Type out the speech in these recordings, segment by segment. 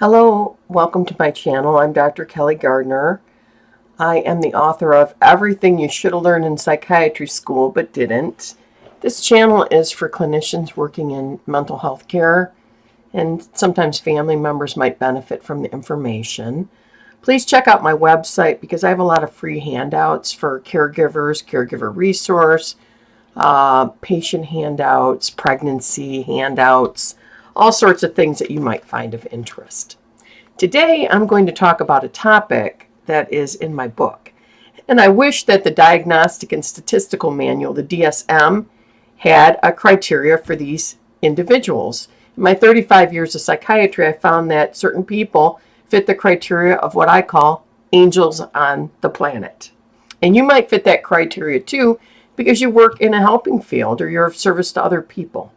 Hello, welcome to my channel. I'm Dr. Kelly Gardner. I am the author of Everything You Should Have Learned in Psychiatry School But Didn't. This channel is for clinicians working in mental health care, and sometimes family members might benefit from the information. Please check out my website because I have a lot of free handouts for caregivers, caregiver resource, patient handouts, pregnancy handouts, all sorts of things that you might find of interest. Today, I'm going to talk about a topic that is in my book. And I wish that the Diagnostic and Statistical Manual, the DSM, had a criteria for these individuals. In my 35 years of psychiatry, I found that certain people fit the criteria of what I call angels on the planet. And you might fit that criteria too because you work in a helping field or you're of service to other people.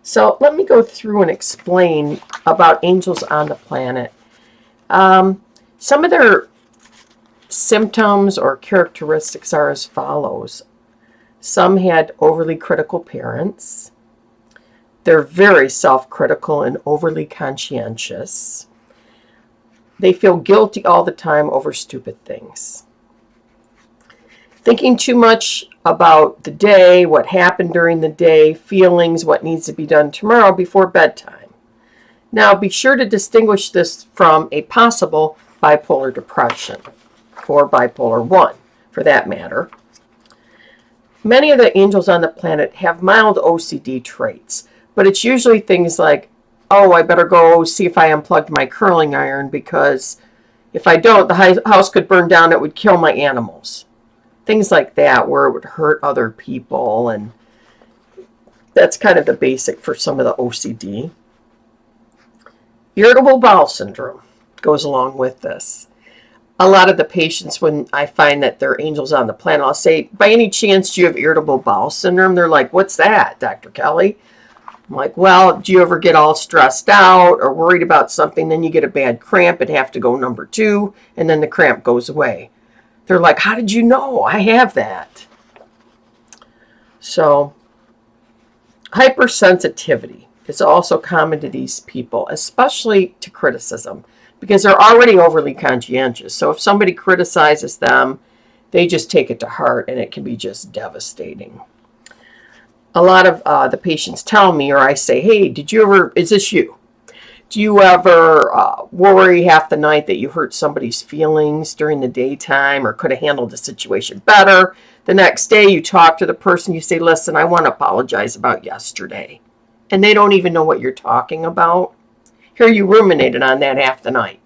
So let me go through and explain about angels on the planet. Some of their symptoms or characteristics are as follows. Some had overly critical parents. They're very self-critical and overly conscientious. They feel guilty all the time over stupid things. Thinking too much about the day, what happened during the day, feelings, what needs to be done tomorrow before bedtime. Now, be sure to distinguish this from a possible bipolar depression, or bipolar 1, for that matter. Many of the angels on the planet have mild OCD traits, but it's usually things like, oh, I better go see if I unplugged my curling iron because if I don't, the house could burn down, it would kill my animals. Things like that, where it would hurt other people, and that's kind of the basic for some of the OCD. Irritable bowel syndrome goes along with this. A lot of the patients, when I find that they're angels on the planet, I'll say, by any chance, do you have irritable bowel syndrome? They're like, what's that, Dr. Kelly? I'm like, well, do you ever get all stressed out or worried about something? Then you get a bad cramp and have to go number 2, and then the cramp goes away. They're like, how did you know? I have that. So, hypersensitivity is also common to these people, especially to criticism, because they're already overly conscientious. So if somebody criticizes them, they just take it to heart, and it can be just devastating. A lot of the patients tell me, or I say, hey, is this you? Do you ever worry half the night that you hurt somebody's feelings during the daytime or could have handled the situation better? The next day you talk to the person, you say, listen, I want to apologize about yesterday. And they don't even know what you're talking about. Here you ruminated on that half the night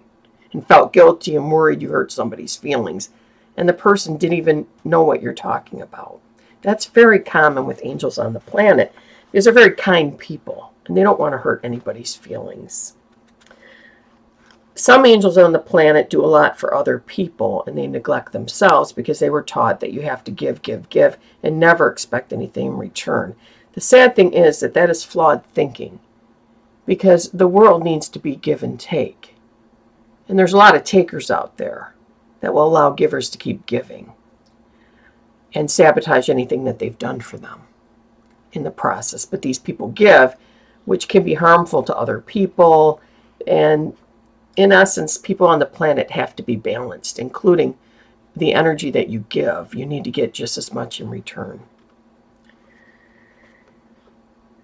and felt guilty and worried you hurt somebody's feelings. And the person didn't even know what you're talking about. That's very common with angels on the planet because they're very kind people. And they don't want to hurt anybody's feelings. Some angels on the planet do a lot for other people, and they neglect themselves because they were taught that you have to give, and never expect anything in return. The sad thing is that is flawed thinking, because the world needs to be give and take. And there's a lot of takers out there that will allow givers to keep giving and sabotage anything that they've done for them in the process. But these people give, which can be harmful to other people. And in essence, people on the planet have to be balanced, including the energy that you give. You need to get just as much in return.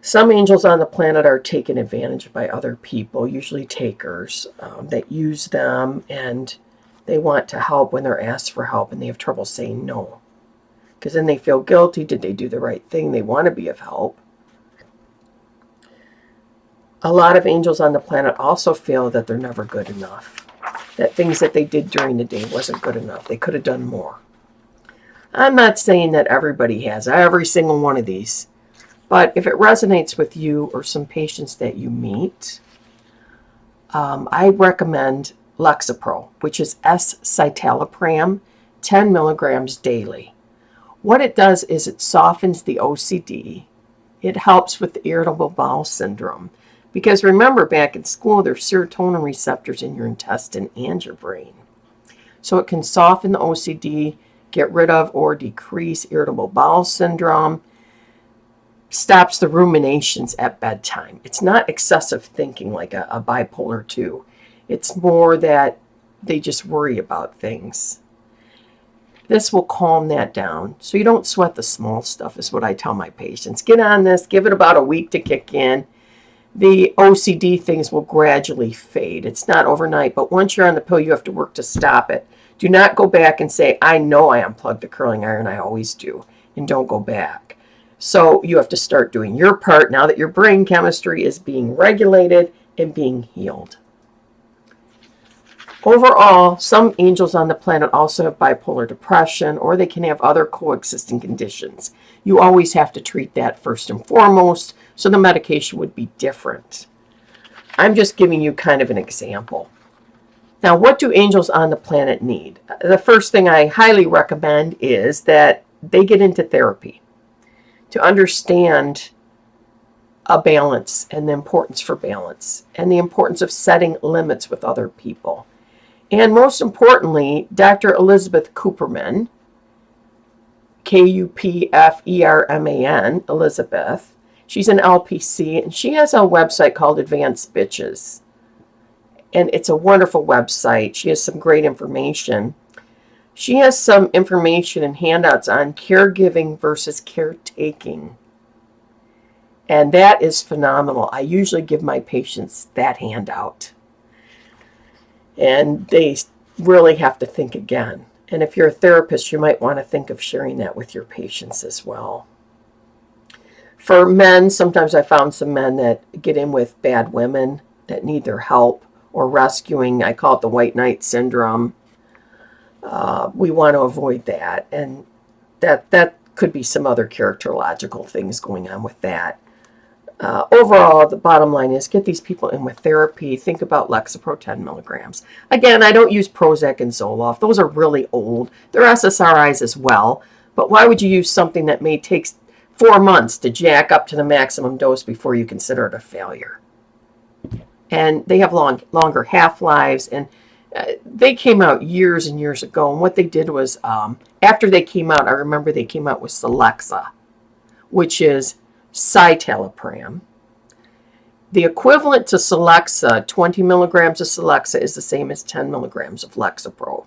Some angels on the planet are taken advantage of by other people, usually takers, that use them, and they want to help when they're asked for help, and they have trouble saying no. Because then they feel guilty. Did they do the right thing? They want to be of help. A lot of angels on the planet also feel that they're never good enough, that things that they did during the day wasn't good enough. They could have done more. I'm not saying that everybody has every single one of these, but if it resonates with you or some patients that you meet, I recommend Lexapro, which is S-citalopram, 10 milligrams daily. What it does is it softens the OCD. It helps with the irritable bowel syndrome. Because remember, back in school, there's serotonin receptors in your intestine and your brain. So it can soften the OCD, get rid of or decrease irritable bowel syndrome. stops the ruminations at bedtime. It's not excessive thinking like a bipolar 2. It's more that they just worry about things. This will calm that down. So you don't sweat the small stuff is what I tell my patients. Get on this, give it about a week to kick in. The OCD things will gradually fade. It's not overnight, but once you're on the pill, you have to work to stop it. Do not go back and say, I know I unplugged the curling iron, I always do, and don't go back. So you have to start doing your part now that your brain chemistry is being regulated and being healed. Overall, some angels on the planet also have bipolar depression, or they can have other coexisting conditions. You always have to treat that first and foremost, so the medication would be different. I'm just giving you kind of an example. Now, what do angels on the planet need? The first thing I highly recommend is that they get into therapy to understand a balance and the importance for balance and the importance of setting limits with other people. And most importantly, Dr. Elizabeth Kuperman, Kupferman, Elizabeth, she's an LPC, and she has a website called Advanced Bitches. And it's a wonderful website. She has some great information. She has some information and handouts on caregiving versus caretaking. And that is phenomenal. I usually give my patients that handout. And they really have to think again. And if you're a therapist, you might want to think of sharing that with your patients as well. For men, sometimes I found some men that get in with bad women that need their help or rescuing. I call it the white knight syndrome. We want to avoid that. And that could be some other characterological things going on with that. Overall, the bottom line is get these people in with therapy. Think about Lexapro 10 milligrams. Again, I don't use Prozac and Zoloft. Those are really old. They're SSRIs as well. But why would you use something that may take 4 months to jack up to the maximum dose before you consider it a failure? And they have longer half-lives. And they came out years and years ago. And what they did was, after they came out, I remember they came out with Celexa, which is citalopram. The equivalent to Celexa, 20 milligrams of Celexa, is the same as 10 milligrams of Lexapro.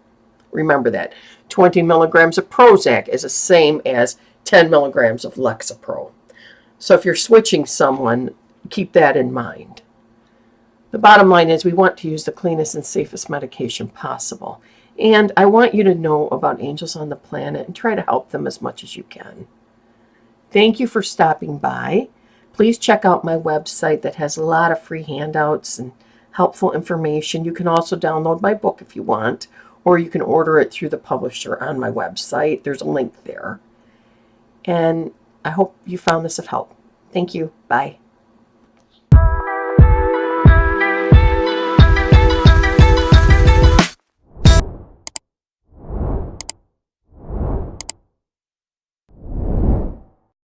Remember that. 20 milligrams of Prozac is the same as 10 milligrams of Lexapro. So if you're switching someone, keep that in mind. The bottom line is we want to use the cleanest and safest medication possible. And I want you to know about angels on the planet and try to help them as much as you can. Thank you for stopping by. Please check out my website that has a lot of free handouts and helpful information. You can also download my book if you want, or you can order it through the publisher on my website. There's a link there. And I hope you found this of help. Thank you. Bye.